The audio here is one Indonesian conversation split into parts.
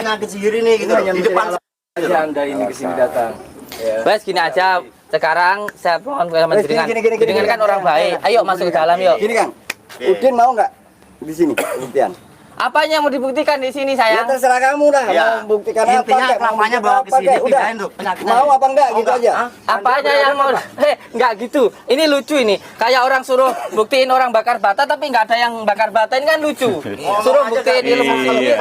penyakit sihir ini gitu di depan Anda ini kesini datang. Wes gini aja. Sekarang saya mohon sama jenengan kan orang baik. Ayo masuk ke dalam yuk. Gini Kang, Udin mau nggak di sini buktian? Apanya yang mau dibuktikan di sini Ya sayang? terserah kamu dah. Ya. Mau buktikan apa? Intinya kek, mau kelamanya bukti bawa apa, ke sini, kek, udah. pindahin tuh penyakitnya. Mau apa enggak gitu aja? Apanya yang mau? Enggak gitu. Ini lucu ini. Kayak orang suruh buktiin orang bakar bata tapi nggak ada yang bakar bata, ini kan lucu. Suruh buktiin ilmu sihir.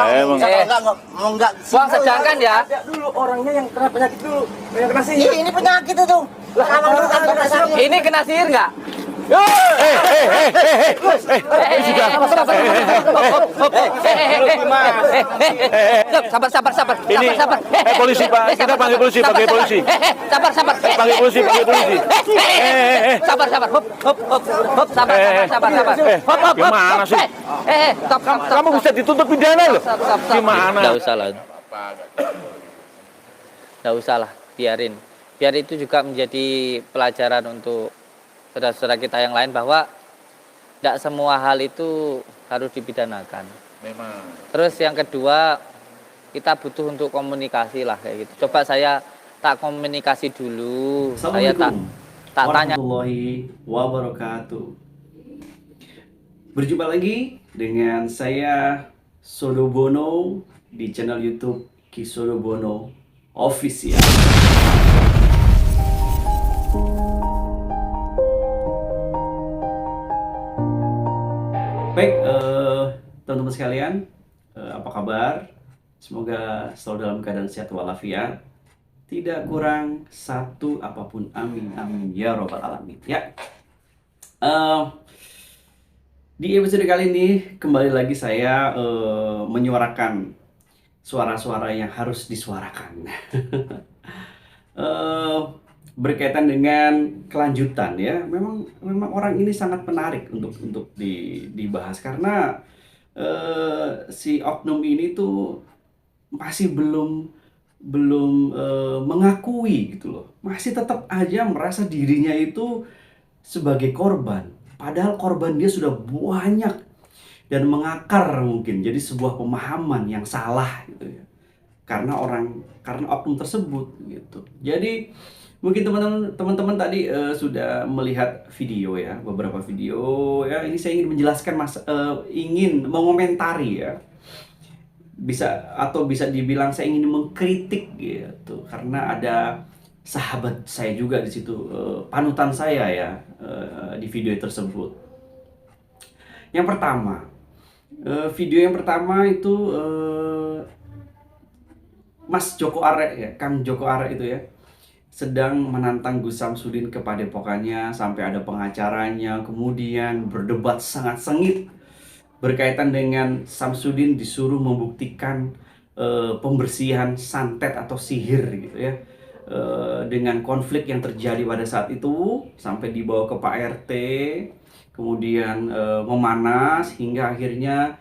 Enggak. Wah, sedangkan ya. Dulu orangnya yang kena penyakit dulu. Yang kena sihir. Ini penyakit itu. Ini kena sihir nggak? Sabar. Ini polisi Pak, kita panggil polisi, panggil polisi. Sabar. Panggil polisi, panggil polisi. Sabar. Hop, sabar. Gimana sih? Stop. Kamu bisa dituntut pidana loh. Gimana? Nggak usah lah, biarin. Biar itu juga menjadi pelajaran untuk saudara-saudara kita yang lain bahwa tidak semua hal itu harus dipidanakan. Memang. Terus yang kedua, kita butuh untuk komunikasi lah kayak gitu. Coba saya tak komunikasi dulu. Saya tak tanya. Warahmatullahi wabarakatuh. Berjumpa lagi dengan saya Sodobono di channel YouTube Ki Sodobono Official. Baik, teman-teman sekalian, apa kabar? Semoga selalu dalam keadaan sehat walafiat, tidak kurang satu apapun, amin ya robbal alamin. Ya, di episode kali ini kembali lagi saya menyuarakan suara-suara yang harus disuarakan. Berkaitan dengan kelanjutan ya, memang orang ini sangat menarik untuk dibahas karena si oknum ini tuh masih belum mengakui gitu loh, masih tetap aja merasa dirinya itu sebagai korban, padahal korban dia sudah banyak dan mengakar mungkin jadi sebuah pemahaman yang salah gitu ya, karena oknum tersebut gitu. Jadi mungkin teman-teman tadi sudah melihat video ya, beberapa video ya. Ini saya ingin menjelaskan ingin mengomentari ya. Bisa dibilang saya ingin mengkritik gitu. Karena ada sahabat saya juga di situ, panutan saya ya, di video tersebut. Yang pertama, video yang pertama itu Mas Joko Arek ya, Kang Joko Arek itu ya, sedang menantang Gus Samsudin ke padepokannya sampai ada pengacaranya, kemudian berdebat sangat sengit berkaitan dengan Samsudin disuruh membuktikan pembersihan santet atau sihir gitu ya, dengan konflik yang terjadi pada saat itu sampai dibawa ke Pak RT, kemudian memanas hingga akhirnya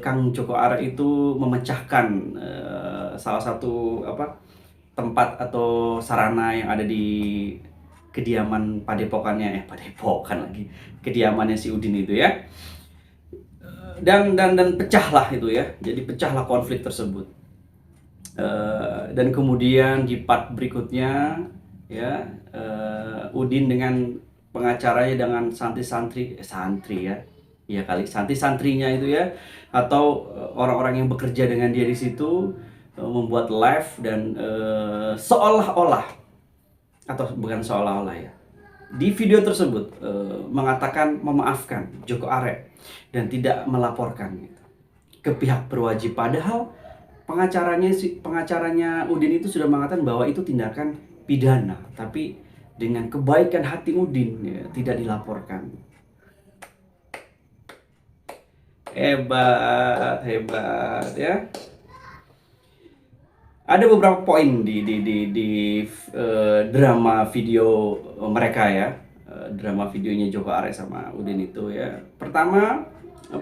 Kang Joko Arek itu memecahkan salah satu tempat atau sarana yang ada di kediaman kediamannya si Udin itu ya, dan pecahlah itu ya, jadi pecahlah konflik tersebut. Dan kemudian di part berikutnya ya, Udin dengan pengacaranya dengan santri-santrinya itu ya, atau orang-orang yang bekerja dengan dia di situ, membuat live dan seolah-olah, atau bukan seolah-olah ya, di video tersebut mengatakan memaafkan Joko Arek dan tidak melaporkan gitu ke pihak berwajib, padahal pengacaranya Udin itu sudah mengatakan bahwa itu tindakan pidana, tapi dengan kebaikan hati Udin ya, tidak dilaporkan. Hebat ya. Ada beberapa poin di drama video mereka ya, drama videonya Joko Arek sama Udin itu ya. Pertama,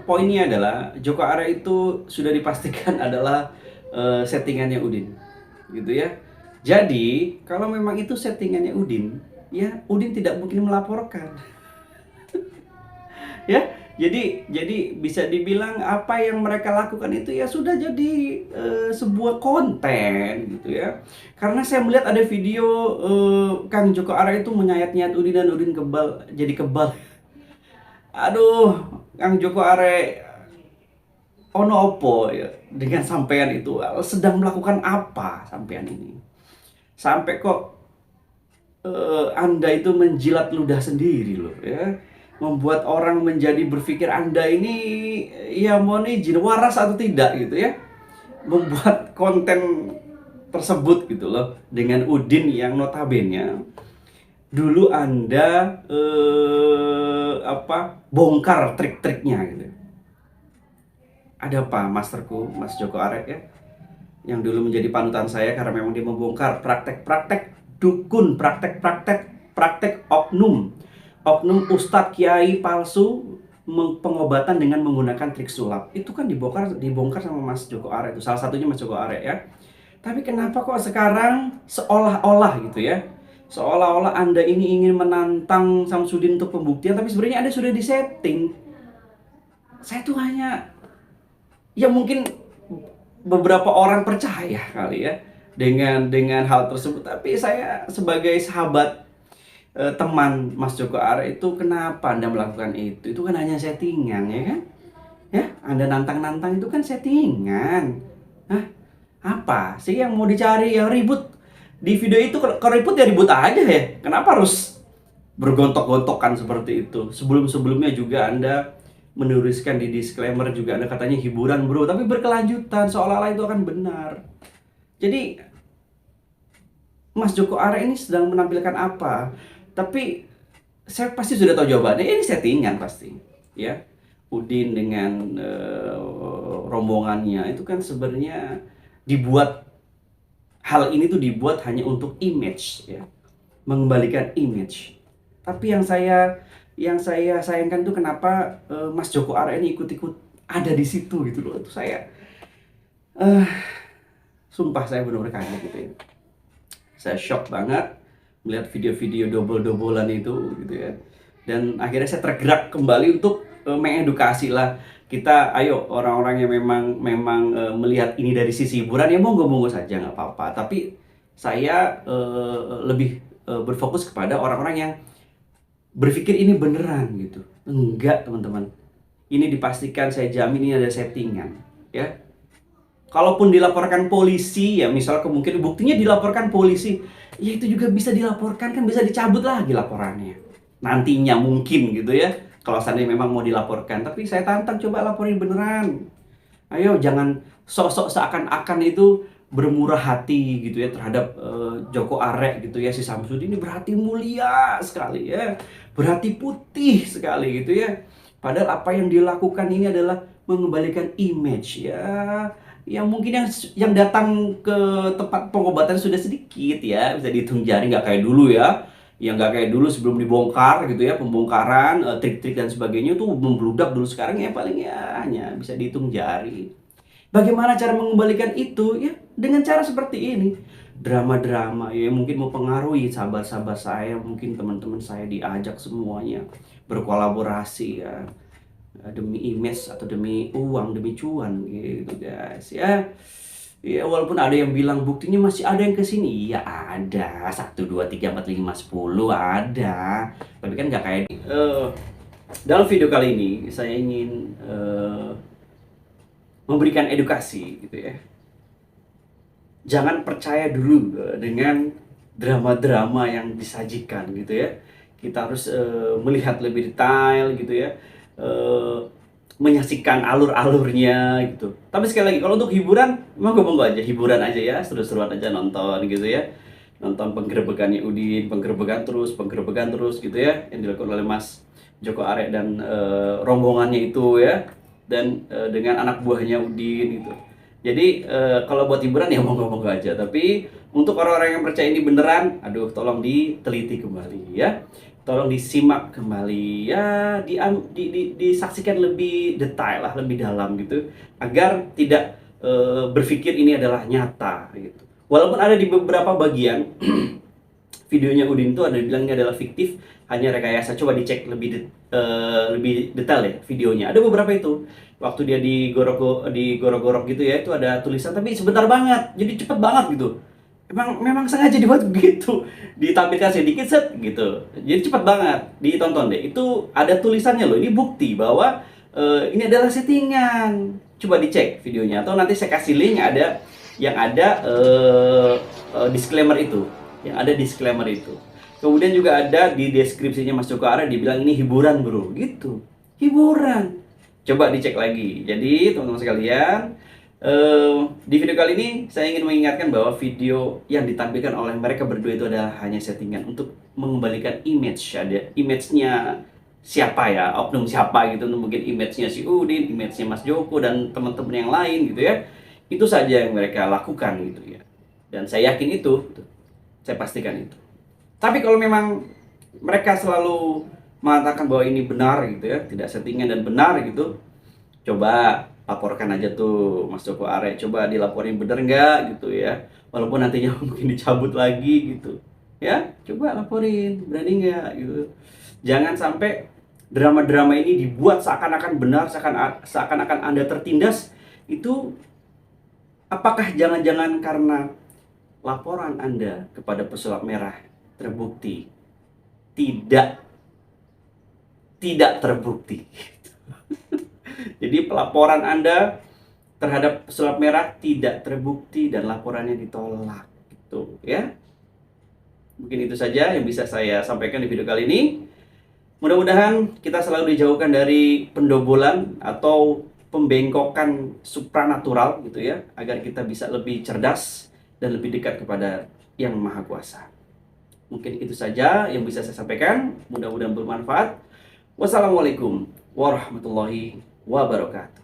poinnya adalah Joko Arek itu sudah dipastikan adalah settingannya Udin, gitu ya. Jadi kalau memang itu settingannya Udin, ya Udin tidak mungkin melaporkan. Ya, Jadi bisa dibilang apa yang mereka lakukan itu ya sudah jadi sebuah konten gitu ya. Karena saya melihat ada video Kang Joko Arek itu menyayat-nyayat Udin dan Udin jadi kebal. Aduh, Kang Joko Arek ono opo ya dengan sampean itu, sedang melakukan apa sampean ini? Sampai kok Anda itu menjilat ludah sendiri loh ya. Membuat orang menjadi berpikir Anda ini ya mohon izin waras atau tidak gitu ya. Membuat konten tersebut gitu loh dengan Udin yang notabene dulu Anda bongkar trik-triknya gitu. Ada apa masterku Mas Joko Arek ya, yang dulu menjadi panutan saya karena memang dia membongkar praktek-praktek dukun, praktek oknum ustadz kiai palsu pengobatan dengan menggunakan trik sulap. Itu kan dibongkar sama Mas Joko Arek itu, salah satunya Mas Joko Arek ya. Tapi kenapa kok sekarang seolah-olah gitu ya, seolah-olah Anda ini ingin menantang Samsudin untuk pembuktian, tapi sebenarnya Anda sudah disetting. Saya tuh hanya, ya mungkin beberapa orang percaya kali ya dengan hal tersebut, tapi saya sebagai sahabat, teman Mas Joko Arek itu, kenapa Anda melakukan itu? Itu kan hanya settingan ya kan? Ya, Anda nantang-nantang itu kan settingan. Hah? Apa sih yang mau dicari? Yang ribut di video itu, kalau ribut ya ribut aja ya. Kenapa harus bergontok-gontokan seperti itu? Sebelum-sebelumnya juga Anda menuliskan di disclaimer juga, Anda katanya hiburan bro, tapi berkelanjutan seolah-olah itu akan benar. Jadi Mas Joko Arek ini sedang menampilkan apa? Tapi saya pasti sudah tahu jawabannya. Ini settingan pasti, ya. Udin dengan rombongannya itu kan sebenarnya dibuat, hal ini tuh dibuat hanya untuk image, ya, mengembalikan image. Tapi yang saya sayangkan tuh kenapa Mas Joko Arek ini ikut-ikut ada di situ gitu loh. Itu saya, sumpah saya benar-benar kaget gitu ya. Saya shock banget melihat video-video dobol-dobolan itu gitu ya. Dan akhirnya saya tergerak kembali untuk mengedukasi lah kita. Ayo orang-orang yang memang melihat ini dari sisi hiburan ya monggo saja, nggak apa-apa. Tapi saya lebih berfokus kepada orang-orang yang berpikir ini beneran gitu. Enggak teman-teman, ini dipastikan saya jamin ini ada settingan ya. Kalaupun dilaporkan polisi ya, misal kemungkinan buktinya dilaporkan polisi, ya itu juga bisa dilaporkan, kan bisa dicabut lagi laporannya nantinya mungkin gitu ya, kalau seandainya memang mau dilaporkan. Tapi saya tantang, coba laporin beneran. Ayo jangan sok-sok seakan-akan itu bermurah hati gitu ya terhadap Joko Arek gitu ya. Si Samsudin ini berhati mulia sekali ya, berhati putih sekali gitu ya. Padahal apa yang dilakukan ini adalah mengembalikan image ya. Yang mungkin yang datang ke tempat pengobatan sudah sedikit ya, bisa dihitung jari, nggak kayak dulu ya. Yang nggak kayak dulu sebelum dibongkar gitu ya, pembongkaran, trik-trik dan sebagainya itu membludak dulu. Sekarang ya paling ya hanya bisa dihitung jari. Bagaimana cara mengembalikan itu ya? Dengan cara seperti ini, drama-drama ya, mungkin mempengaruhi sahabat-sahabat saya, mungkin teman-teman saya diajak semuanya berkolaborasi ya, demi image atau demi uang, demi cuan gitu guys ya. Ya walaupun ada yang bilang buktinya masih ada yang kesini, ya ada 1, 2, 3, 4, 5, 10 ada, tapi kan nggak kayak dalam video kali ini saya ingin memberikan edukasi gitu ya. Jangan percaya dulu dengan drama-drama yang disajikan gitu ya. Kita harus melihat lebih detail gitu ya, menyaksikan alur-alurnya gitu. Tapi sekali lagi, kalau untuk hiburan, monggo aja, hiburan aja ya, seru-seruan aja nonton gitu ya. Nonton penggerebekannya Udin, penggerebekan terus gitu ya, yang dilakukan oleh Mas Joko Arek dan rombongannya itu ya, dan dengan anak buahnya Udin gitu. Jadi kalau buat hiburan ya monggo aja. Tapi untuk orang-orang yang percaya ini beneran, aduh tolong diteliti kembali ya. Tolong disimak kembali ya, disaksikan lebih detail lah, lebih dalam gitu, agar tidak berpikir ini adalah nyata gitu. Walaupun ada di beberapa bagian videonya Udin itu ada bilang ini adalah fiktif, hanya rekayasa. Coba dicek lebih detail ya videonya. Ada beberapa itu. Waktu dia digorok-gorok gitu ya, itu ada tulisan tapi sebentar banget. Jadi cepet banget gitu. Memang sengaja dibuat begitu. Ditampilkan sedikit set gitu. Jadi cepet banget. Ditonton deh. Itu ada tulisannya loh. Ini bukti bahwa ini adalah settingan. Coba dicek videonya atau nanti saya kasih link yang ada disclaimer itu. Yang ada disclaimer itu. Kemudian juga ada di deskripsinya Mas Joko Are dibilang ini hiburan bro, gitu. Hiburan. Coba dicek lagi. Jadi teman-teman sekalian, di video kali ini saya ingin mengingatkan bahwa video yang ditampilkan oleh mereka berdua itu adalah hanya settingan untuk mengembalikan image. Ada image-nya siapa ya, oknum siapa gitu, mungkin image-nya si Udin, image-nya Mas Joko dan teman-teman yang lain gitu ya. Itu saja yang mereka lakukan gitu ya. Dan saya yakin itu, saya pastikan itu. Tapi kalau memang mereka selalu mengatakan bahwa ini benar gitu ya, tidak settingan dan benar gitu, coba laporkan aja tuh Mas Joko Are, coba dilaporin bener nggak gitu ya, walaupun nantinya mungkin dicabut lagi gitu ya, coba laporin, berani nggak gitu. Jangan sampai drama-drama ini dibuat seakan-akan benar, seakan-akan Anda tertindas. Itu apakah jangan-jangan karena laporan Anda kepada pesulap merah terbukti tidak terbukti. Jadi pelaporan Anda terhadap pesulap merah tidak terbukti dan laporannya ditolak gitu ya. Mungkin itu saja yang bisa saya sampaikan di video kali ini. Mudah-mudahan kita selalu dijauhkan dari pendobolan atau pembengkokan supranatural gitu ya, agar kita bisa lebih cerdas dan lebih dekat kepada Yang Maha Kuasa. Mungkin itu saja yang bisa saya sampaikan. Mudah-mudahan bermanfaat. Wassalamualaikum warahmatullahi wabarakatuh.